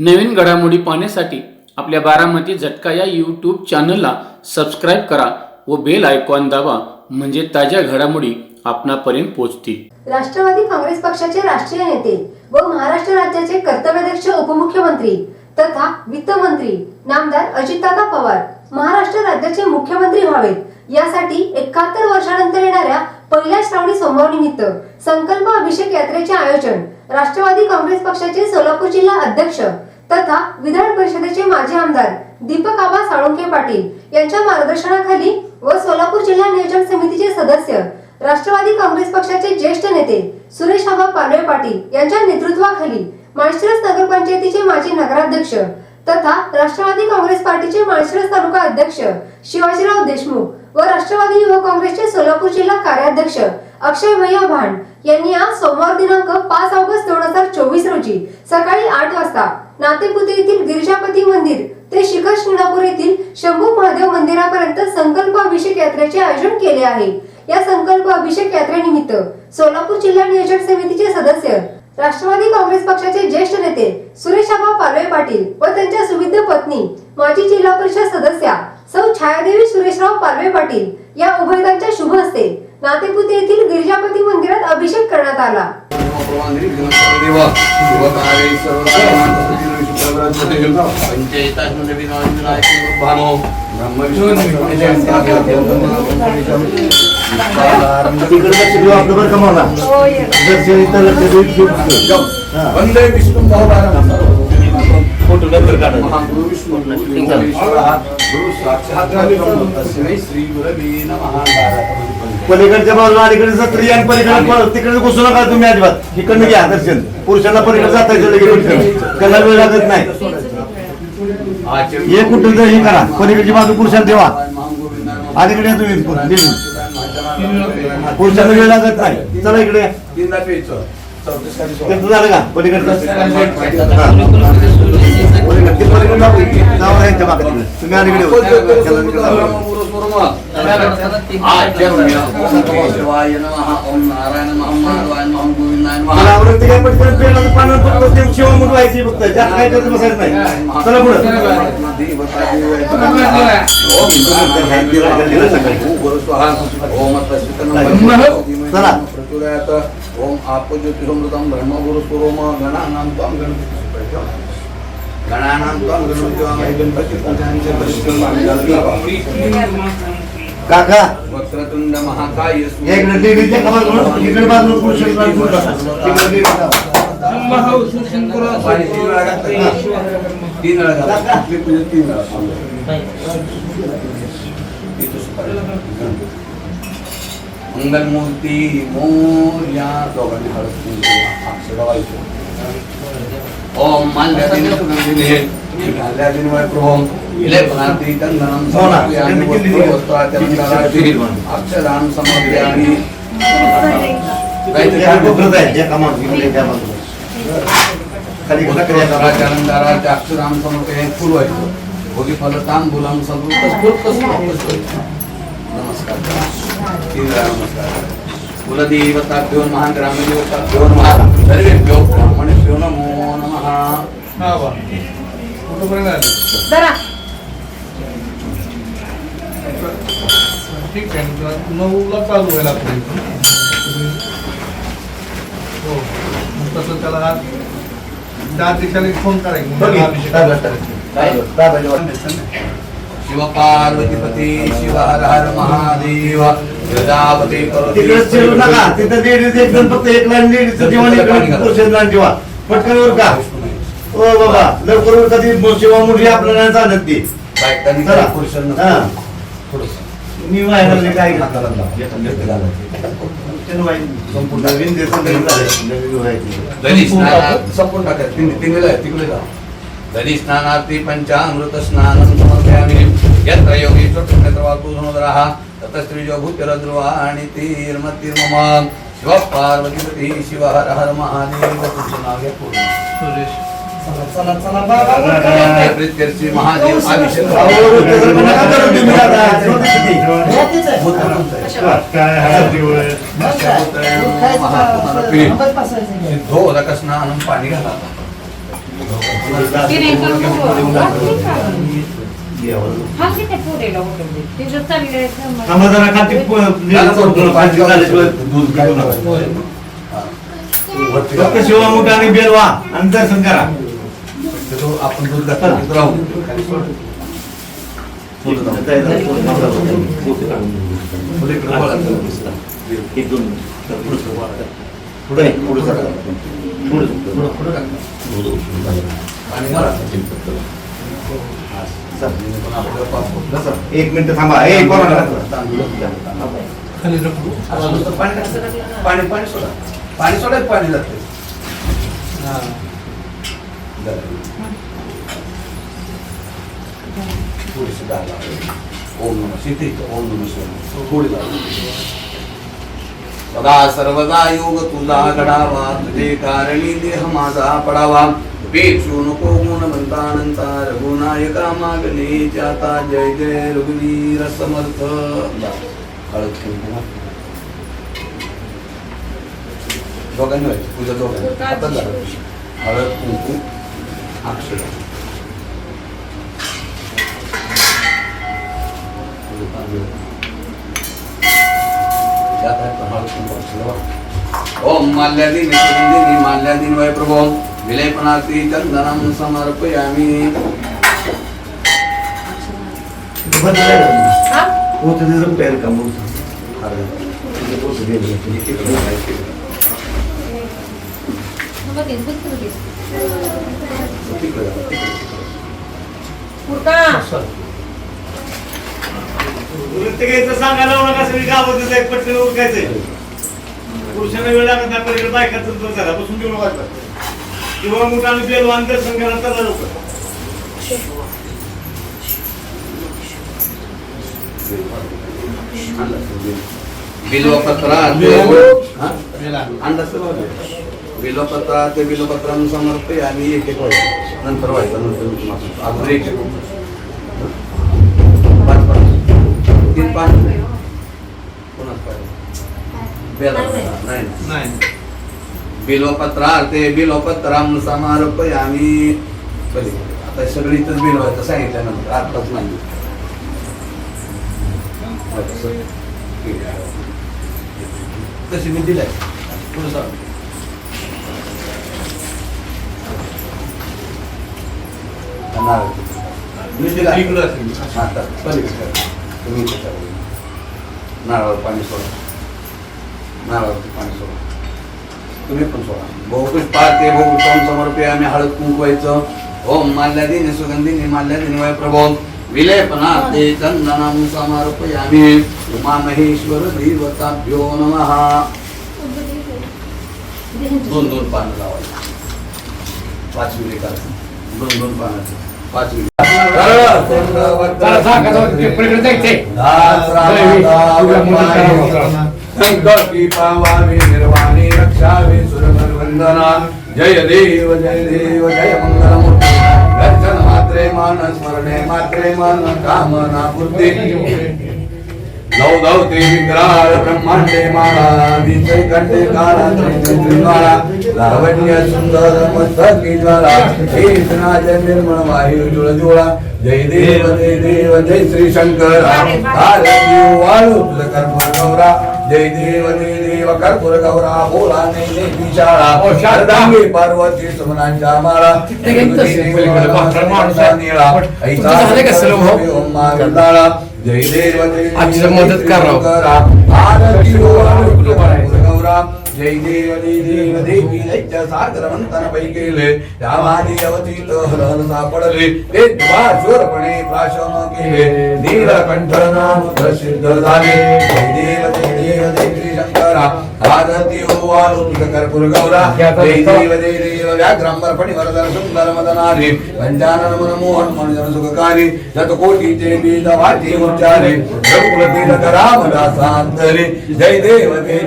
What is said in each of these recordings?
नवीन घडामोडी पाहण्यासाठी आपल्या बारामती झटका या यूट्यूब चॅनलला सबस्क्राईब करा व बेल आयकॉन दाबा, म्हणजे ताज्या घडामोडी आपणापर्यंत पोहोचतील। राष्ट्रवादी काँग्रेस पक्षाचे राष्ट्रीय नेते व महाराष्ट्र राज्याचे कर्तव्यदक्ष उपमुख्यमंत्री तथा वित्त मंत्री नामदार अजितदादा पवार महाराष्ट्र राज्याचे मुख्यमंत्री व्हावेत, यासाठी 71 वर्षानंतर येणाऱ्या पहिल्या श्रावणी सोमवारनिमित्त संकल्प अभिषेक यात्रेचे आयोजन राष्ट्रवादी काँग्रेस पक्षाचे सोलापूर जिल्हा अध्यक्ष तथा विधान परिषदेचे माजी आमदार दीपक आबा साळुंखे पाटील यांच्या मार्गदर्शनाखाली व सोलापूर जिल्हा नियोजन समितीचे सदस्य राष्ट्रवादी काँग्रेस पक्षाचे ज्येष्ठ नेते सुरेश आबा पालवे पाटील यांच्या नेतृत्वाखाली माळशिरस नगरपंचायतीचे माजी नगराध्यक्ष तथा राष्ट्रवादी काँग्रेस पार्टीचे माळशिरस तालुका अध्यक्ष शिवाजीराव देशमुख व राष्ट्रवादी युवक काँग्रेसचे सोलापूर जिल्हा कार्याध्यक्ष अक्षय भैया भांड यांनी आज सोमवार दिनांक 5 ऑगस्ट 2024 रोजी सकाळी 8 वाजता नातेपुते येथील गिरिजापती मंदिर ते शिखर शिंगणापूर येथील शंभू महादेव मंदिरापर्यंत संकल्प अभिषेक यात्रेचे आयोजन केले आहे। या संकल्प अभिषेक यात्रेनिमित्त सोलापूर जिल्हा नियोजन समितीचे सदस्य राष्ट्रवादी काँग्रेस पक्षाचे ज्येष्ठ नेते सुरेश आबा पालवे पाटील व त्यांच्या सुविध पत्नी माजी जिल्हा परिषद सदस्या सौ छायादेवी सुरेशराव पालवे पाटील या उभयतांच्या शुभ हस्ते नातेपुते येथील गिरिजापती मंदिरात अभिषेक करण्यात आला। वंदे विष्णु पलीकडच्या बाजूला अलीकडे स्त्री आणि पलीकडे तिकडे घुसू नका तुम्ही अजिबात, इकडनं घ्या दर्शन। पुरुषांना पलीकडे जाता येतं, त्याला वेळ लागत नाही। हे कुठं तर हे करा, पलीकडची बाजू पुरुषांना ठेवा, अलीकडे तुम्ही पुरुषांना वेळ लागत नाही। चला इकडे झालं का पलीकडचं तुम्ही अलीकडे शिवमुख व्हायची फक्त, ज्यात काय करत बसायचं नाही। चला पुढे चला। ओम आपज्योतिरमृतं ब्रह्मगुरुपुरोम गणानां त्वां गणपति काका वक्रतुंड महाकाय इकडे लेडीजच्या कमाल करून इकडे बाजूला पुरुषांना मंगल मूर्ति मोर्या दोघांनी हळद अक्षर व्हायचं। ओम माल्यादिने सुगंधिने माल्यादिने प्रभोम लेपनाति तंगनम समर्पयामि वस्त्रात्यमंगलाति अक्षरान् समर्पयामि। काय गोप्रत आहे जे कमाल इकडे त्या बाजूला खाली अक्षरांदाराचे अक्षरान् समर्पयामि फुल व्हायचं। भोगी फल तांबूलम समृत नमस्कार नमस्कार। कुलदेवताभ्यो महान ग्रामदेवताभ्यो नमः। सर्वेभ्यो ब्राह्मणेभ्यो नमो नमः। ठीक आहे, 9ला चालू व्हायला लागतं। हो, तसं त्याला 4 दिवसांनी फोन करायचं। शिव पार्वतीपती शिव हर हर महादेव प्रजापती तिकडे चिरू नका, तिथं लेडीज एकदम फक्त एक लाईन लेडीजचं जेवण पुरुषांना ठेवा पटकन वर का। ओ बाबा लवकर वर कधी शिवा मुली आपल्याला चालत ती चला पुरुषांना मी वाहिला काय घातला संपूर्ण टाका तिकडे जा। दधी स्नानार्थी पंचामृत स्नानं समर्पयामि। यत्र योगेश्वर पुण्यत्रवाकुसमुद्रः तत्र स्त्रीजो भूतिरध्रुवाणि तीर्मतिर्मम। शिव पार्वतीपती शिव हर हर महादेव। तुमचं नाव घ्या पूर्ण सुरेश। चला चला बाबा प्रीत्यर्थी महादेव अभिषेक सिद्धोदक स्नानं पाणी घाला। समाधाना खाती दूध काढू नका. फक्त शिवा मोठा आणि बेलवा आणि दर्शन करा. आपण दूध घातलं राहू एक मिनिट थांबा. पाणी पाणी सोडा पाणी सोडा पाणी जाते थोडीशी डाळ ओम नमः शिते ओम नमः शिवाय थोडी डाळ सदा सर्वदा योग तुझा घडावा तुझे कारणी देह माझा पडावा पेक्षू नको गुण म्हणता रघुनायका मागणे जाता जय जय रघुवीर समर्थ हळद कुंकू दोघांनी व्हायचं पूजा दोघांनी आता झालं हळद कुंकू अक्षर ओम माल्यादीन माल्यादीन वै प्रभो विलेपनार्थी चंदनम समर्पयामि वो तो जरा पैर का मुंह सांगायला नका सगळी गावात एक पटकन उरकायचंय. पुरुषांना वेळ लागत आपल्याकडे बायकाचं झाला बसून देऊ नका किंवा मोठा आणि बेलवान दर्शन घ्यायला चला लोक. बिल्वपत्रा बिल्वपत्रा ते बिल्वपत्रां समर्पयामि एक एक व्हायचं नंतर व्हायचं नंतर अजून एक तीन पाच कोणाच पाहिजे नाही बिल्वपत्रार्थे बिल्वपत्रां समर्पयामि. आता सगळी इथंच बिलवायचं सांगितल्यानंतर आताच नाही तशी मी दिलाय थोडंसं मी दिला आता तुम्ही नारळावर पाणी सोडा नारळावरती पाणी सोडा तुम्ही पण सोडा. बहुपुष्पार्थे बहुपुष्पं समर्पयामि हळद कुंकवायचं. ओम माल्यादीन सुगंधिनी माल्यादीन वै प्रभो विलेपनार्थे चंदनं समर्पयामि. उमा महेश्वर देवताभ्यो नमः. दोन दोन पानं लावायची 5 मिनिट दोन दोन पानाचे 5 मिनिट. संकल्पी पावावी निर्वाणी रक्षावी सुरवंदना. जय देव जय मंगलमूर्ती. दर्शन मात्रे मान स्मरणे मात्रे मन कामना पूर्ती. नवदवते विग्रहार ब्रह्मांडे माळा विजय कंठे काळा त्रिज्वाळा. लावण्य सुंदर मस्तकी ज्वाला. कीर्तनाज निर्मळ वायू जुळजुळा. जय देव जय श्री शंकर. वाळू तुझ कर्पूर गौरा. जय देव कर्पूर गौरा. बोला नाही विशाळा. शारदांगी पार्वती सुमनांच्या माळा. निळा जय देव मदत करा. आरती गौरा. जय देव देवी दैत्य सागर मंथन पै केले. त्यावादी अवतीत हरण सापडले. ते द्वाशोरपणे प्राशन केले. नीलकंठ नाम प्रसिद्ध झाले. जय देव श्री शंकरा. आरती ओवाळू तुझ कर्पूर गौरा. जय देव व्याघ्रांबर फणिवरदन सुंदर मदनारी. पंचानन मनमोहन मनजन सुखकारी. शतकोटीचे बीज वाटी उच्चारे. रघुपती रामदासांतरे. जय देव जय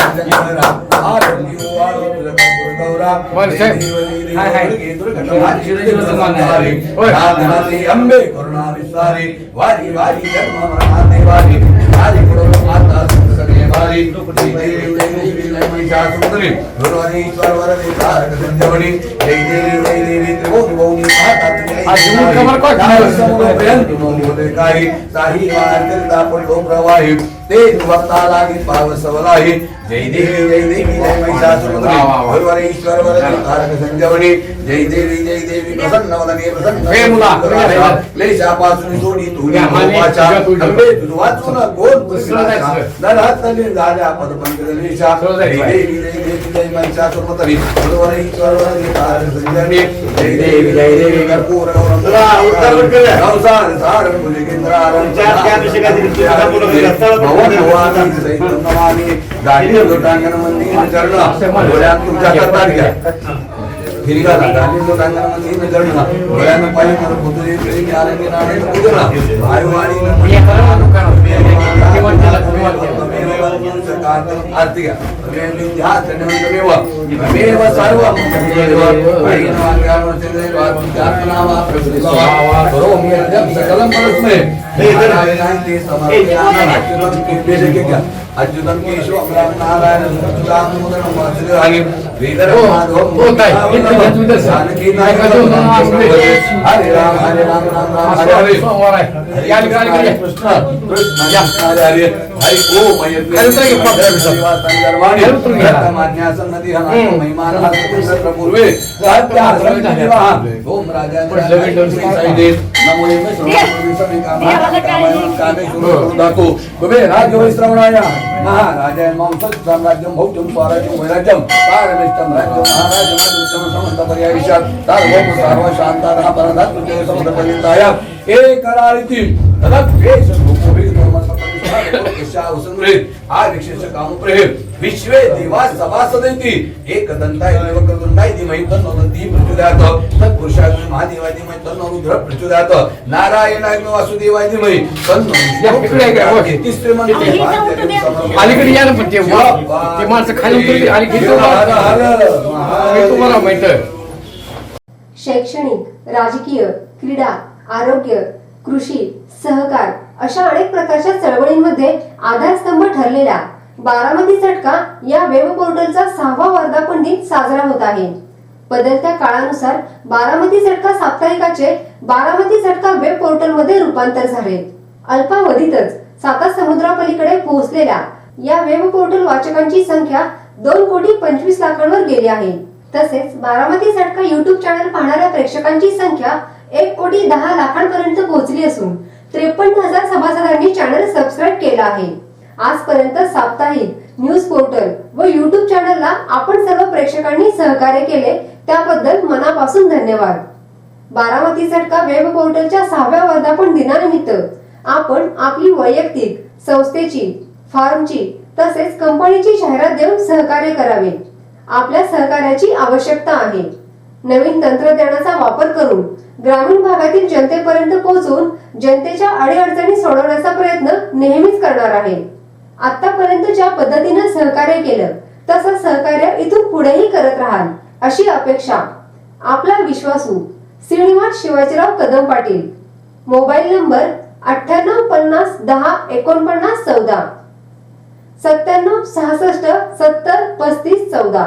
शंकरा. आरती ओवाळू तुझ कर्पूर गौरा. अंबे करुणा विस्तारी. वारी वारी जन्म मरणाते वारी. आदि पुरुष माता सगळे वारी. महिषासुरमर्दिनी गुरुवारी ईश्वर वरदे तारक संजीवनी जय देवी त्रिभुवन भुवनी काही साही वार्तिता पडलो प्रवाही ते भक्ता लागी पाव सवलाही जय देवी जय महिषासुरमर्दिनी गुरुवारी ईश्वर वरदे तारक संजीवनी जय देवी प्रसन्न वदने प्रसन्न क्लेशापासून सोडी तुरी वाचा अंबे तुझ वाचून गोल नरहत्तली झाल्या पदपंकजलेशा जय देवी महिषासुरमर्दिनी गुरुवारी ईश्वर वरदे तारक संजीवनी जय देवी कर्पूर गौरव सार मुलिकेंद्रारं भवन भवानी सहितं नमामि गाडी लोटांगण मंदिर चरण डोळ्यात तुमच्या करतात घ्या हिरिगा गाडी लोटांगण मंदिर चरण डोळ्यानं पाय कर पुतळे प्रेम आनंदी नाणे पूजना आयुवाणी आरती घ्या मेव सर्व सकलम परस्मे अच्युतम केशव नारायण हरे राम हरे ओम राजा श्रवणाय महाराजा साम्राज्यम भौजम स्वराज्यम वैराज्यम पारमेष्टम राज्यम महाराजम समस्त पर्यायिषात सार्वभौम सर्व शांतारः परधात्मते समदपलिताय एक करारिती तदद्वेष भूपोभिः विश्वे दिवा सभासदेती एक दंताय देवकृतंताय धीमहि तन्नो दन्ती प्रचोदयात् तत्पुरुषाय महादेवाय धीमहि तन्नो रुद्र प्रचोदयात् नारायणाय वासुदेवाय धीमहि तन्नो तिसरे मंत्र अलीकडे या ना पण ते माणसं खाली उतरली आणि तुम्हाला माहित शैक्षणिक राजकीय क्रीडा आरोग्य कृषी सहकार अशा अनेक प्रकारच्या चळवळींमध्ये आधारस्तंभ ठरलेला बारामती झटका या वेब पोर्टलचा 6वा वर्धापन दिन साजरा होत आहे. बदलत्या काळानुसार बारामती झटका साप्ताहिकाचे बारामती झटका वेब पोर्टल मध्ये रूपांतर झाले. अल्पावधीतच 7 समुद्रापलीकडे पोहोचलेल्या या वेब पोर्टल वाचकांची संख्या 2,25,00,000 गेली आहे. तसेच बारामती झटका YouTube चॅनल पाहणाऱ्या प्रेक्षकांची संख्या 1,10,00,000 पर्यंत पोहोचली असून 53,000 सभासदांनी चॅनल सबस्क्राईब केला आहे. आजपर्यंत साप्ताहिक न्यूज पोर्टल व YouTube चॅनलला आपण सर्व प्रेक्षकांनी सहकार्य केले त्याबद्दल मनापासून धन्यवाद. बारामती झटका वेब पोर्टलच्या 6व्या वर्धापन दिनानिमित्त आपण आपली वैयक्तिक, संस्थेची, फार्मची तसेच कंपनीची जाहिरात देऊन सहकार्य करावे. आपल्या सहकार्याची आवश्यकता आहे. नवीन तंत्रज्ञानाचा वापर करून ग्रामीण भागातील जनतेपर्यंत पोहोचून जनतेच्या अडीअडचणी सोडवण्याचा प्रयत्न नेहमीच करणार आहे. आतापर्यंत ज्या पद्धतीने सहकार्य केलं तसं सहकार्य इथून पुढेही करत राहाल अशी अपेक्षा. आपला विश्वासू श्रीनिवास शिवाजीराव कदम पाटील. Mobile number 9850 10 49 14 97 66 70 35 14.